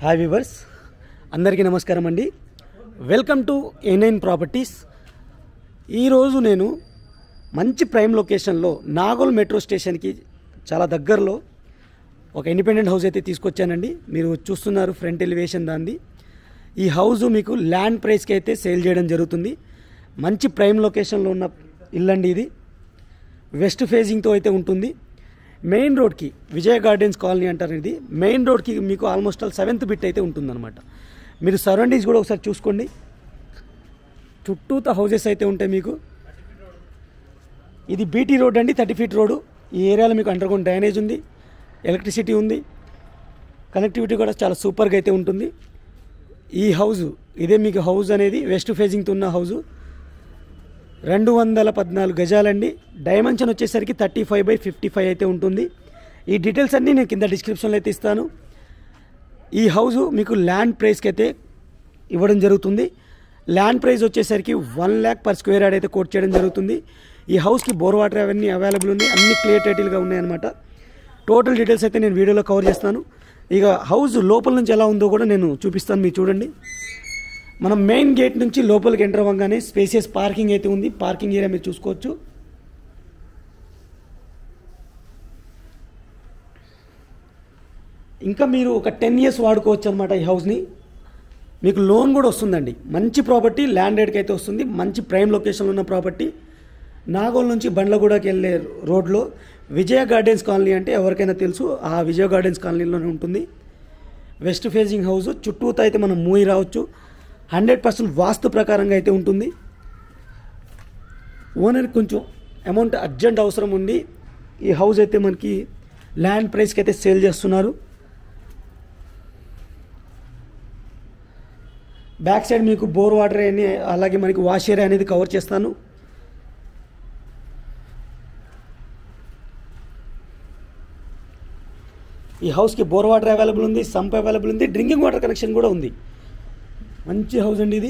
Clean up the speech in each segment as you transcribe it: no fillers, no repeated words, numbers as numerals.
Hi viewers, అందరికీ నమస్కారం అండి. Welcome to A9 properties. ఈరోజు నేను మంచి ప్రైమ్ లొకేషన్లో నాగోల్ మెట్రో స్టేషన్కి చాలా దగ్గరలో ఒక ఇండిపెండెంట్ హౌస్ అయితే తీసుకొచ్చానండి. మీరు చూస్తున్నారు ఫ్రంట్ ఎలివేషన్ దాన్ని. ఈ హౌస్ మీకు ల్యాండ్ ప్రైస్కి అయితే సేల్ చేయడం జరుగుతుంది. మంచి ప్రైమ్ లొకేషన్లో ఉన్న ఇల్లు అండి ఇది. వెస్ట్ ఫేజింగ్తో అయితే ఉంటుంది. మెయిన్ రోడ్కి విజయ గార్డెన్స్ కాలనీ అంటారు. ఇది మెయిన్ రోడ్కి మీకు ఆల్మోస్ట్ ఆల్ 7th బిట్ అయితే ఉంటుందన్నమాట. మీరు సరౌండింగ్స్ కూడా ఒకసారి చూసుకోండి. చుట్టూత హౌసెస్ అయితే ఉంటాయి మీకు. ఇది బీటీ రోడ్ అండి, 30 feet రోడ్డు. ఈ ఏరియాలో మీకు అండర్గ్రౌండ్ డ్రైనేజ్ ఉంది, ఎలక్ట్రిసిటీ ఉంది, కనెక్టివిటీ కూడా చాలా సూపర్గా అయితే ఉంటుంది. ఈ హౌస్ ఇదే మీకు హౌస్ అనేది వెస్ట్ ఫేజింగ్తో ఉన్న హౌజు. 214 గజాలండి. డైమెన్షన్ వచ్చేసరికి 35/55 అయితే ఉంటుంది. ఈ డీటెయిల్స్ అన్నీ నేను కింద డిస్క్రిప్షన్లో అయితే ఇస్తాను. ఈ హౌస్ మీకు ల్యాండ్ ప్రైస్కి అయితే ఇవ్వడం జరుగుతుంది. ల్యాండ్ ప్రైస్ వచ్చేసరికి 1 lakh per square yard అయితే కోట్ చేయడం జరుగుతుంది. ఈ హౌస్కి బోర్ వాటర్ అవన్నీ అవైలబుల్ ఉన్నాయి, అన్ని క్లియర్ టైటిల్గా ఉన్నాయన్నమాట. టోటల్ డీటెయిల్స్ అయితే నేను వీడియోలో కవర్ చేస్తాను. ఇక హౌస్ లోపల నుంచి ఎలా ఉందో కూడా నేను చూపిస్తాను, మీరు చూడండి. మనం మెయిన్ గేట్ నుంచి లోపలికి ఎంటర్ అవ్వగానే స్పేసియస్ పార్కింగ్ అయితే ఉంది. పార్కింగ్ ఏరియా మీరు చూసుకోవచ్చు. ఇంకా మీరు ఒక 10 years వాడుకోవచ్చు అనమాట ఈ హౌస్ని. మీకు లోన్ కూడా వస్తుందండి. మంచి ప్రాపర్టీ, ల్యాండ్ రేట్కి అయితే వస్తుంది. మంచి ప్రైమ్ లొకేషన్లో ఉన్న ప్రాపర్టీ. నాగోల్ నుంచి బండ్లగూడకి వెళ్ళే రోడ్లో విజయ గార్డెన్స్ కాలనీ అంటే ఎవరికైనా తెలుసు, ఆ విజయ గార్డెన్స్ కాలనీలోనే ఉంటుంది. West facing house. చుట్టూతో అయితే మనం మూవీ రావచ్చు. 100% వాస్తు ప్రకారంగా అయితే ఉంటుంది. ఓనర్కి కొంచెం అమౌంట్ అర్జెంట్ అవసరం ఉంది. ఈ హౌస్ అయితే మనకి ల్యాండ్ ప్రైస్కి అయితే సేల్ చేస్తున్నారు. బ్యాక్ సైడ్ మీకు బోర్ వాటర్ అని, అలాగే మనకి వాష్ ఏరియా అనేది కవర్ చేస్తాను. ఈ హౌస్కి బోర్ వాటర్ అవైలబుల్ ఉంది, సంప్ అవైలబుల్ ఉంది, డ్రింకింగ్ వాటర్ కనెక్షన్ కూడా ఉంది. మంచి హౌస్ అండి ఇది.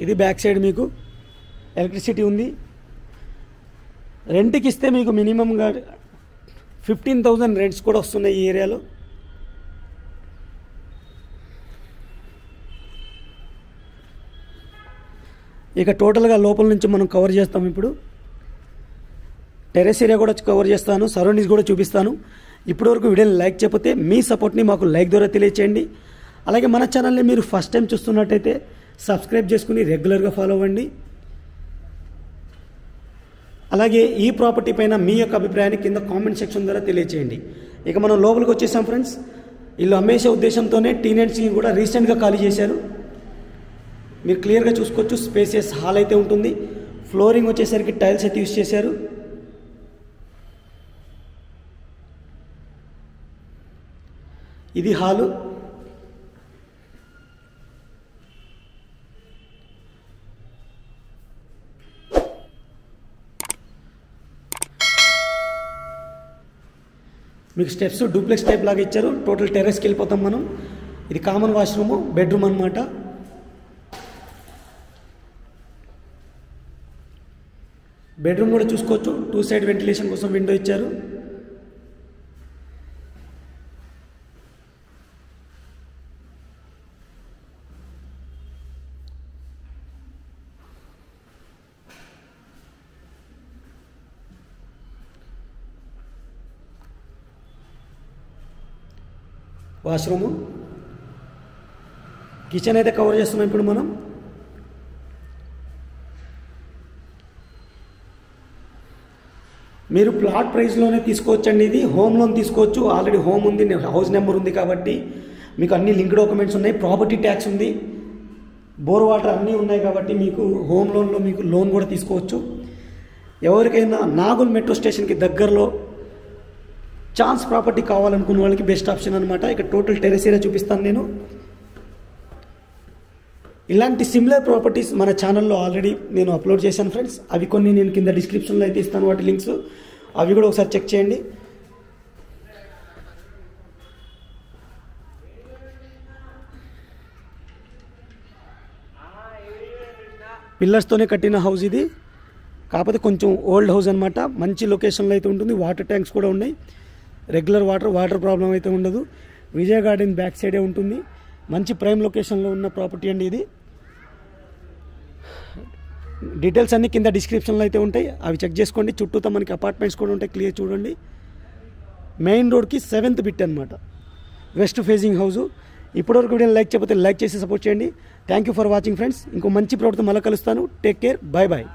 ఇది బ్యాక్ సైడ్ మీకు ఎలక్ట్రిసిటీ ఉంది. రెంట్కి ఇస్తే మీకు మినిమంగా 15,000 రెంట్స్ కూడా వస్తున్నాయి ఈ ఏరియాలో. ఇక టోటల్గా లోపల నుంచి మనం కవర్ చేస్తాం. ఇప్పుడు టెరెస్ ఏరియా కూడా కవర్ చేస్తాను, సరౌండింగ్స్ కూడా చూపిస్తాను. ఇప్పటివరకు వీడియోని లైక్ చేయకపోతే మీ సపోర్ట్ని మాకు లైక్ ద్వారా తెలియచేయండి. అలాగే మన ఛానల్ని మీరు ఫస్ట్ టైం చూస్తున్నట్టయితే సబ్స్క్రైబ్ చేసుకుని రెగ్యులర్గా ఫాలో అవ్వండి. అలాగే ఈ ప్రాపర్టీ పైన మీ యొక్క అభిప్రాయాన్ని కింద కామెంట్ సెక్షన్ ద్వారా తెలియచేయండి. ఇక మనం లోపలికి వచ్చేసాం ఫ్రెండ్స్. ఇల్లు అమ్మేసే ఉద్దేశంతోనే టీనెంట్స్ని కూడా రీసెంట్గా ఖాళీ చేశారు. మీరు క్లియర్గా చూసుకోవచ్చు. స్పేసియస్ హాల్ అయితే ఉంటుంది. ఫ్లోరింగ్ వచ్చేసరికి టైల్స్ అయితే యూజ్ చేశారు. ఇది హాలు. మీకు స్టెప్స్ డూప్లెక్స్ టైప్ లాగా ఇచ్చారు. టోటల్ టెర్రస్కి వెళ్ళిపోతాం మనం. ఇది కామన్ వాష్రూము, బెడ్రూమ్ అనమాట. బెడ్రూమ్ కూడా చూసుకోవచ్చు. 2 side వెంటిలేషన్ కోసం విండో ఇచ్చారు. వాష్రూము, కిచెన్ అయితే కవర్ చేస్తున్నాం ఇప్పుడు మనం. మీరు ప్లాట్ ప్రైస్లోనే తీసుకోవచ్చండి. ఇది హోమ్ లోన్ తీసుకోవచ్చు. ఆల్రెడీ హోమ్ ఉంది, హౌస్ నెంబర్ ఉంది కాబట్టి మీకు అన్ని లింక్ డాక్యుమెంట్స్ ఉన్నాయి. ప్రాపర్టీ ట్యాక్స్ ఉంది, బోర్ వాటర్ అన్నీ ఉన్నాయి కాబట్టి మీకు హోమ్ లోన్లో మీకు లోన్ కూడా తీసుకోవచ్చు. ఎవరికైనా నాగోల్ మెట్రో స్టేషన్కి దగ్గరలో ఛాన్స్ ప్రాపర్టీ కావాలనుకున్న వాళ్ళకి బెస్ట్ ఆప్షన్ అనమాట. ఇక్కడ టోటల్ టెరెస్ ఏరియా చూపిస్తాను నేను. ఇలాంటి సిమిలర్ ప్రాపర్టీస్ మన ఛానల్లో ఆల్రెడీ నేను అప్లోడ్ చేశాను ఫ్రెండ్స్. అవి కొన్ని నేను కింద డిస్క్రిప్షన్లో అయితే ఇస్తాను, వాటి లింక్స్. అవి కూడా ఒకసారి చెక్ చేయండి. పిల్లర్స్తోనే కట్టిన హౌస్ ఇది. కాకపోతే కొంచెం ఓల్డ్ హౌస్ అనమాట. మంచి లొకేషన్లో అయితే ఉంటుంది. వాటర్ ట్యాంక్స్ కూడా ఉన్నాయి. రెగ్యులర్ వాటర్ ప్రాబ్లం అయితే ఉండదు. విజయ గార్డెన్ బ్యాక్ సైడే ఉంటుంది. మంచి ప్రైమ్ లొకేషన్లో ఉన్న ప్రాపర్టీ అండి ఇది. డీటెయిల్స్ అన్నీ కింద డిస్క్రిప్షన్లో అయితే ఉంటాయి, అవి చెక్ చేసుకోండి. చుట్టూతో మనకి అపార్ట్మెంట్స్ కూడా ఉంటాయి, క్లియర్ చూడండి. మెయిన్ రోడ్కి 7th బిట్ అనమాట, వెస్ట్ ఫేసింగ్ హౌస్. ఇప్పటివరకు వీడియో లైక్ చేయకపోతే లైక్ చేసి సపోర్ట్ చేయండి. Thank you for watching friends. ఇంకో మంచి ప్రోడక్ట్తో మళ్ళీ కలుస్తాను. Take care, bye bye.